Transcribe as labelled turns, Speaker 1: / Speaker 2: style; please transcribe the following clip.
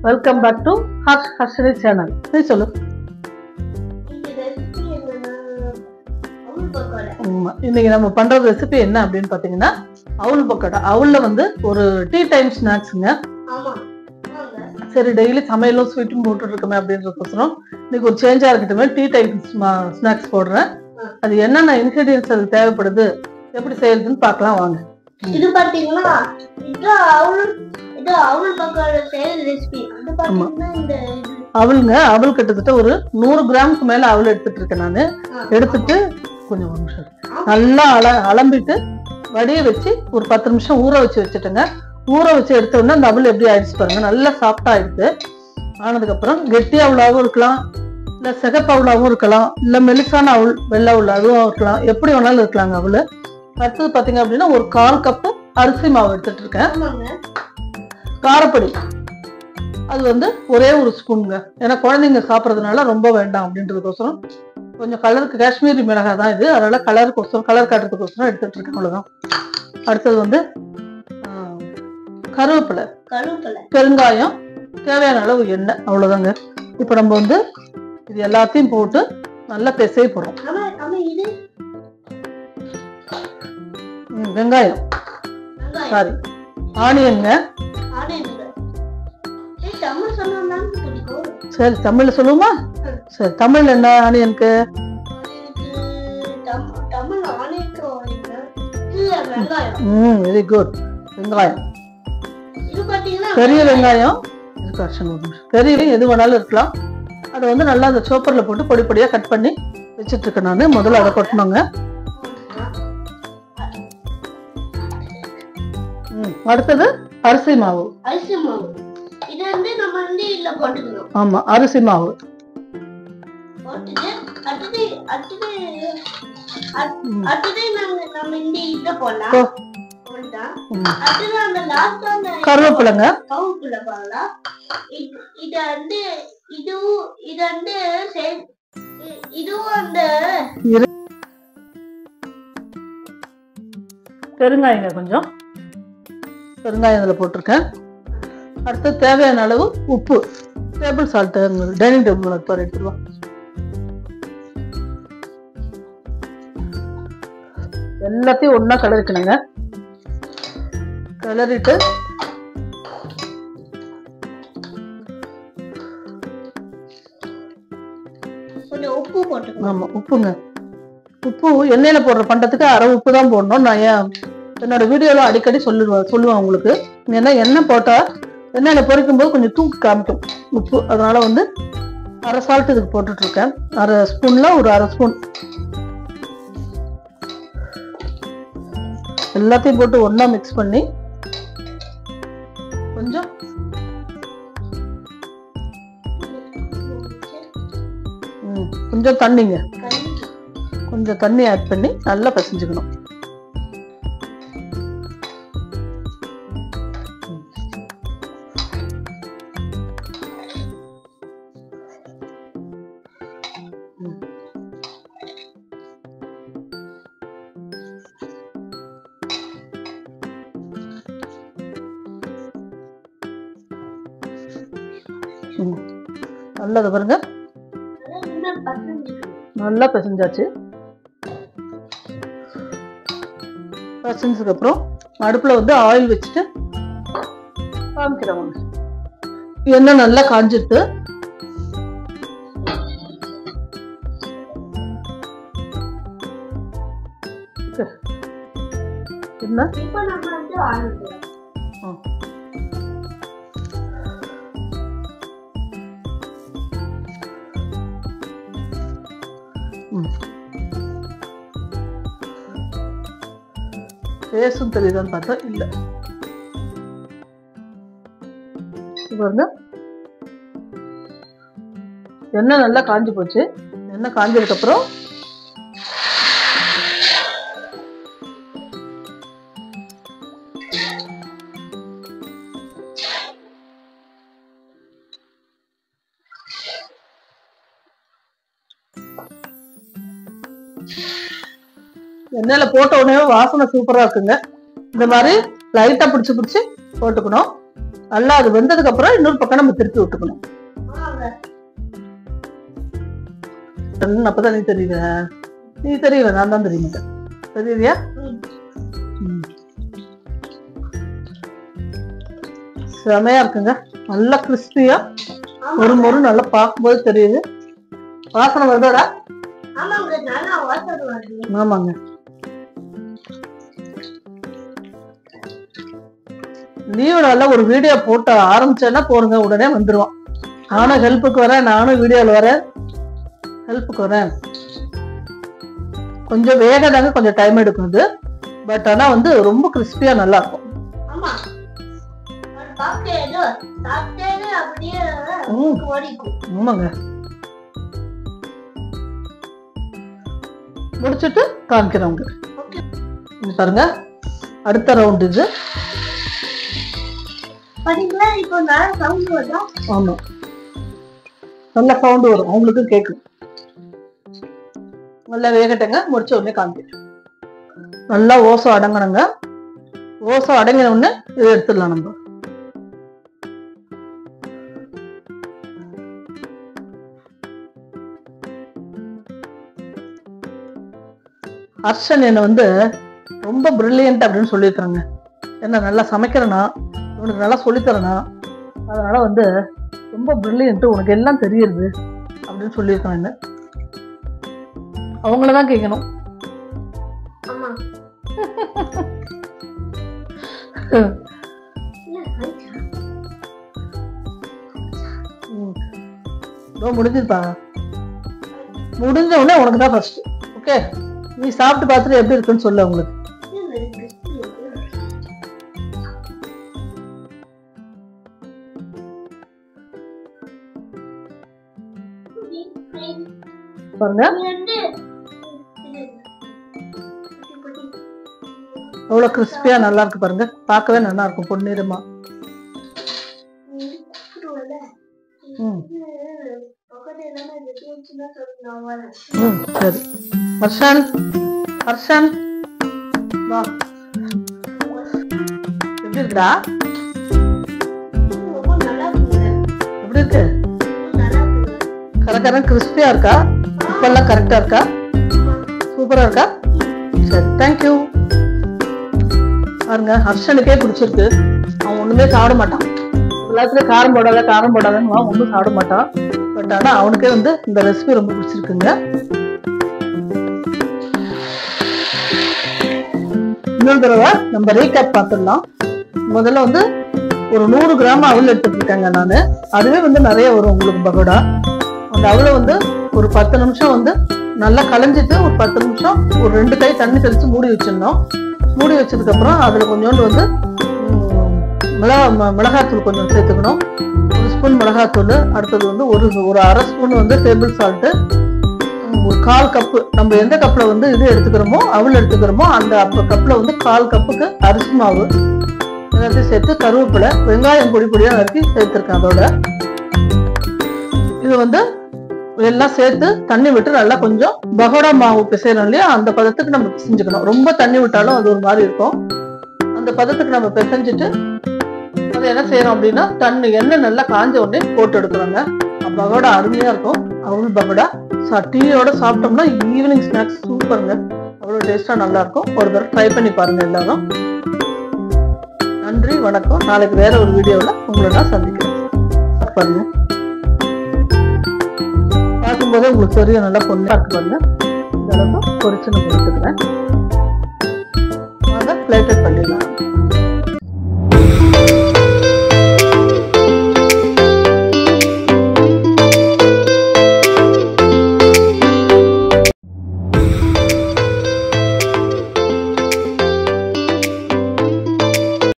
Speaker 1: Welcome back to Harshini channel. நீ சொல்லு. இன்னைக்கு நம்ம பண்ற ரெசிபி என்ன அப்படின்னு பாத்தீங்கன்னா அவுல் பக்கோடா. அவுல்ல வந்து ஒரு டீ டைம் ஸ்நாக்ஸுங்க. சரி, டெய்லி சமையலும் ஸ்வீட்டும் போட்டு இருக்கோமே அப்படின்றதுக்கோசரம் இன்னைக்கு ஒரு சேஞ்சா இருக்கட்டுமே டீ டைம் ஸ்நாக்ஸ் போடுறேன். அது என்னென்ன இன்கிரீடியன்ஸ் அது தேவைப்படுது, எப்படி செய்யறதுன்னு பார்க்கலாம் வாங்க.
Speaker 2: இது பாத்தீங்கன்னா அவுல் பக்கோடா செய்யற ரெசிபி. அது பாத்தீங்கன்னா இந்த
Speaker 1: அவளுங்க அவள் கிட்டத்தட்ட ஒரு 100 கிராமுக்கு மேல அவள் எடுத்துட்டு இருக்கேன் நானு. எடுத்துட்டு கொஞ்சம் ஒரு நிமிஷம் நல்லா அலம்பிட்டு வடிய வச்சு ஒரு 10 நிமிஷம் ஊற வச்சு வச்சுட்டேங்க. ஊற வச்சு எடுத்த உடனே அந்த அவள் எப்படி ஆயிடுச்சு பாருங்க, நல்லா சாஃப்டா ஆயிடுச்சு. ஆனதுக்கு அப்புறம் கெட்டி அவளாவும் இருக்கலாம், இல்ல சிகப்பு அவளாவும் இருக்கலாம், இல்ல மெலிசான அவள் வெள்ளை அவள் அதுவும் இருக்கலாம், எப்படி வேணாலும் இருக்கலாங்க அவள். அடுத்தது பாத்தீங்க அப்படின்னா ஒரு 1/4 கப்பு அரிசி மாவு எடுத்துட்டு இருக்கேன். காரப்பொடி அது வந்து ஒரே ஒரு ஸ்பூனுங்க, ஏன்னா குழந்தைங்க சாப்பிட்றதுனால ரொம்ப வேண்டாம் அப்படின்றதுக்கோசரம். கொஞ்சம் கலருக்கு காஷ்மீரி மிளகாய் தான் இது, அதனால கலர் காட்டுறதுக்கோசரம் எடுத்துட்டு இருக்கேன், அவ்வளவுதான். அடுத்தது வந்து கருவேப்பிலை, பெருங்காயம், தேவையான அளவு எண்ணெய், அவ்வளவுதாங்க. இப்ப நம்ம வந்து இது எல்லாத்தையும் போட்டு நல்லா பிசைய போறோம். வெங்காயம், சாரி ஆனியன்ங்க. சரி, தமிழ்ல சொல்லுவோமா? சரி, தமிழ்ல என்ன ஆனியனுக்கு? Very good. வெங்காயம், பெரிய வெங்காயம், பெரிய எது வேணாலும் இருக்கலாம். அதை வந்து நல்லா அந்த சோப்பர்ல போட்டு பொடி பொடியா கட் பண்ணி வச்சிட்டு இருக்கேன் நானு. முதல்ல அதை கொட்டணுங்க. அடுத்தது அரிசி மாவு.
Speaker 2: இது வந்து நம்ம வந்து இல்ல போட்டுக்கணும்.
Speaker 1: ஆமா, அரிசி மாவு
Speaker 2: போட்டுட்டு அடுத்து நம்ம இந்த இத போடலாம். அடுத்து அந்த லாஸ்ட் அந்த
Speaker 1: கருவேப்பிலைங்க.
Speaker 2: கருவேப்பிலை போடலாம். இது வந்து இதுவும் அந்த
Speaker 1: பெருங்காயங்க, கொஞ்சம் பெருங்காயம் இதுல போட்டிருக்கேன். அடுத்து தேவையான அளவு உப்பு, டேபிள் சால்ட், டைனிங் டேபிள் எடுத்துருவா. எல்லாத்தையும் ஒன்னா கிளறிக்கணுங்க. கிளறிட்டு
Speaker 2: உப்பு போட்டுக்கணும்.
Speaker 1: ஆமா, உப்புங்க. உப்பு எண்ணெயில போடுற பண்டத்துக்கு அரை உப்பு தான் போடணும். நான் என்னோட வீடியோல அடிக்கடி சொல்லுவேன் உங்களுக்கு. ஏன்னா எண்ணெய் போட்டா எண்ணெயில பொரிக்கும் போது கொஞ்சம் தூக்கி காமிக்கும் உப்பு. அதனால வந்து அரை சால்ட் இதுக்கு போட்டுட்டு இருக்கேன். அரை ஸ்பூன்ல ஒரு அரை ஸ்பூன் எல்லாத்தையும் போட்டு ஒன்னா மிக்ஸ் பண்ணி கொஞ்சம் தண்ணிங்க, கொஞ்சம் தண்ணி ஆட் பண்ணி நல்லா பசஞ்சுக்கணும். நல்லது பாருங்க, நல்லா பிசைஞ்சாச்சு. பிசைஞ்சதுக்கு அப்புறம் அடுப்புல வந்து ஆயில் வச்சுட்டு காமிக்கிறவங்க. எண்ணெய் நல்லா காஞ்சிட்டு என்ன பேசும் தெரியுதான்னு பார்த்தா இல்ல. பாருங்க, எண்ணெய் நல்லா காஞ்சி போச்சு. எண்ணெய் காஞ்சதுக்கு அப்புறம் எண்ணெயில போட்ட உடனே வாசனை சூப்பரா இருக்குங்க. இந்த மாதிரி லைட்டா பிடிச்சு போட்டுக்கணும். நல்லா அது வெந்ததுக்கு அப்புறம் இன்னொரு பக்கம் நம்ம திருப்பி விட்டுக்கணும். அப்பதான் நீ தெரியுவ, நீ தெரியல, நான் தான் தெரிய மாட்டேன். தெரியுதியா? செமையா இருக்குங்க, நல்லா கிறிஸ்பியா ஒரு முறை நல்லா பார்க்கும்போது தெரியுது. வாசனை வருதாடா? ஆமாங்க. லீவுல ஒரு வீடியோ போட்டு ஆரம்பிச்சேன்னா போறங்க உடனே வந்துருவான். நானும் ஹெல்ப்புக்கு வரேன், நானும் வீடியோல வரேன், ஹெல்ப்புக்கு வரேன். கொஞ்சம் வேகதாங்க, கொஞ்சம் டைம் எடுக்கும் இது. பட் ஆனா வந்து ரொம்ப கிறிஸ்பியா நல்லா இருக்கும். ஆமாங்க. முடிச்சிட்டு காமிக்கிறவங்க பாருங்க. அடுத்த ரவுண்ட் இது. ஆமா, நல்ல சவுண்ட் வரும், அவங்களுக்கு கேட்கும். நல்லா வேகட்டுங்க, முடிச்ச உடனே காமிக்கிறேன். நல்லா ஓசம் அடங்கணுங்க. ஓசம் அடங்கின உடனே இதை எடுத்துடலாம் நம்ம. ஹர்ஷன் என்ன வந்து ரொம்ப பிரில்லியன்ட் அப்படின்னு சொல்லியிருக்காங்க. என்ன நல்லா சமைக்கிறேன்னா, உனக்கு நல்லா சொல்லித்தரேனா, அதனால வந்து ரொம்ப பிரில்லியன்ட், உனக்கு எல்லாம் தெரியுது அப்படின்னு சொல்லியிருக்காங்க. அவங்களதான் கேட்கணும். முடிஞ்சுப்பா, முடிஞ்ச உடனே உனக்கு தான் ஃபர்ஸ்ட். ஓகே, நீ சாப்பிட்டு பார்த்துட்டு எப்படி இருக்குன்னு சொல்ல உங்களுக்கு. பாருங்க எவ்வளவு கிறிஸ்பியா நல்லா இருக்கு பாருங்க. பார்க்கவே நல்லா இருக்கும், பொன்னிறமா. சரி ஹர்ஷன், ஹர்ஷன் வா. எப்படி இருக்குடா? எப்படி இருக்கு? கரெக்டான கிறிஸ்பியா இருக்கா? இப்பெல்லாம் கரெக்டா இருக்கா? சூப்பரா இருக்கா? சரி, தேங்க்யூ. பாருங்க, ஹர்ஷனுக்கே பிடிச்சிருக்கு. அவன் ஒண்ணுமே சாப்பிட மாட்டான். எல்லாத்துலயும் காரம் போடாத காரம் போடாதன்னு ஒன்றும் சாப்பிட மாட்டான். பட் ஆனா அவனுக்கே வந்து இந்த ரெசிபி ரொம்ப பிடிச்சிருக்குங்க. இன்னொரு தடவை நம்ம ரீகேப் பார்த்துடலாம். முதல்ல வந்து ஒரு 100 கிராம் அவல் எடுத்துட்டு இருக்கேங்க நானு. அதுவே வந்து நிறைய வரும் உங்களுக்கு பகோடா. அந்த அவலை வந்து ஒரு 10 நிமிஷம் வந்து நல்லா களைஞ்சிட்டு, ஒரு 10 நிமிஷம் ஒரு 2 கை தண்ணி தெளிச்சு மூடி வச்சிடணும். மூடி வச்சதுக்கு அப்புறம் அதுல கொஞ்சோண்டு வந்து மிளகாத்தூள் கொஞ்சம் சேர்த்துக்கணும். 1 ஸ்பூன் மிளகாத்தூள். அடுத்தது வந்து ஒரு அரை ஸ்பூன் வந்து டேபிள் சால்ட்டு. ஒரு 1/4 கப்பு, நம்ம எந்த கப்ல வந்து இது எடுத்துக்கிறோமோ அவள் எடுத்துக்கிறோமோ அந்த கப்ல வந்து 1/4 கப்புக்கு அரிசி மாவு எல்லாத்தையும் சேர்த்து, கருவேப்பிலை, வெங்காயம் பொடி பொடியா நறுக்கி சேர்த்திருக்கேன். அதோட இது வந்து எல்லாம் சேர்த்து தண்ணி விட்டு நல்லா கொஞ்சம் பகோடா மாவு பிசைறோம் இல்லையா, அந்த பதத்துக்கு நம்ம பிசைஞ்சுக்கணும். ரொம்ப தண்ணி விட்டாலும் அது ஒரு மாதிரி இருக்கும். அந்த பதத்துக்கு நம்ம பிசைஞ்சிட்டு அதை என்ன செய்யறோம் அப்படின்னா, எண்ணெய் நல்லா காஞ்ச உடனே போட்டு எடுக்கிறோங்க. பகோடா அருமையா இருக்கும். அவள் பகோடா டீயோட சாப்பிட்டோம்னா ஈவினிங் ஸ்நாக்ஸ் சூப்பருங்க. அவ்வளவு டேஸ்டா நல்லா இருக்கும். ஒரு தடவை ட்ரை பண்ணி பாருங்க எல்லாரும். நன்றி, வணக்கம். நாளைக்கு வேற ஒரு வீடியோவில் உங்களை நான் சந்திக்கிறேன். பாருங்க, பார்க்கும்போதே உங்களுக்கு தெரியும் நல்லா பொண்ணா இருக்கு பாருங்க. இந்த அளவுக்கு பொரிச்சு நான் கொடுத்துக்கிறேன். பிளேட்டட் பண்ணிடலாம்.